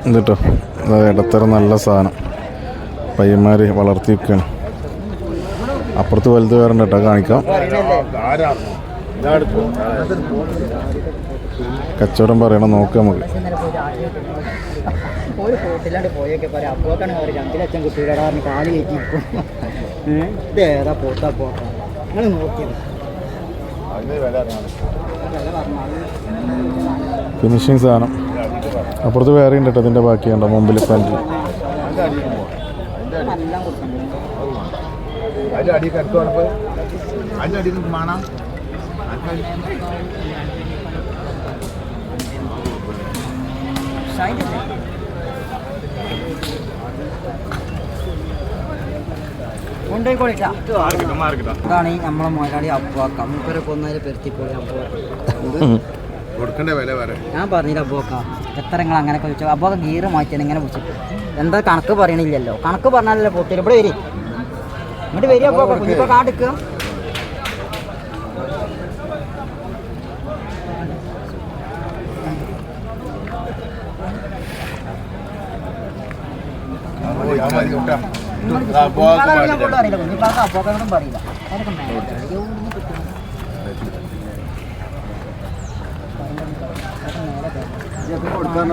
എന്നിട്ടോ ഇടത്തരം നല്ല സാധനം പയ്യന്മാർ വളർത്തി വെക്കുകയാണ്. അപ്പുറത്ത് വലുത് വേറെ കേട്ടോ, കാണിക്കാം. കച്ചവടം പറയണം, നോക്കാം നമുക്ക്. ഒരു ഫോട്ടിലാണ്ട് പോയൊക്കെ പറയാം. അപ്പോക്കാണ് 2 ലക്ഷം കുട്ടികളുടെ കാല് കയറ്റി ഇതേതാ പോട്ടാ നിങ്ങൾ നോക്കിയത്. ഫിനിഷിങ് സാധനം. അപ്പുറത്ത് വേറെ ഉണ്ട് കേട്ടോ, ഇതിൻ്റെ ബാക്കിയുണ്ടോ മുമ്പിൽ പാൻറ്റിൽ. ഇതാണ് ഈ നമ്മളെ മുതലാളി അബ്ബാക്ക. മൂപ്പരെ കൊന്നതിൽ പെരുത്തിപ്പോയി ഞാൻ പറഞ്ഞില്ല അബ്ബോക്ക. എത്ര നിങ്ങൾ അങ്ങനെ ചോദിച്ചു. അബ്ബോക്ക ഗീറ് മാറ്റിയാണ് ഇങ്ങനെ പിടിച്ചിട്ട്. എന്താ കണക്ക് പറയണില്ലല്ലോ. കണക്ക് പറഞ്ഞാലല്ലേ പൊട്ടി. ഇവിടെ വരി, ഇങ്ങോട്ട് വരിക അബ്ബോക്ക. കുഞ്ഞിപ്പോ കാടെടുക്കുക. അബ്ബോക്കൊന്നും പറയില്ല. കൊടുക്കാൻ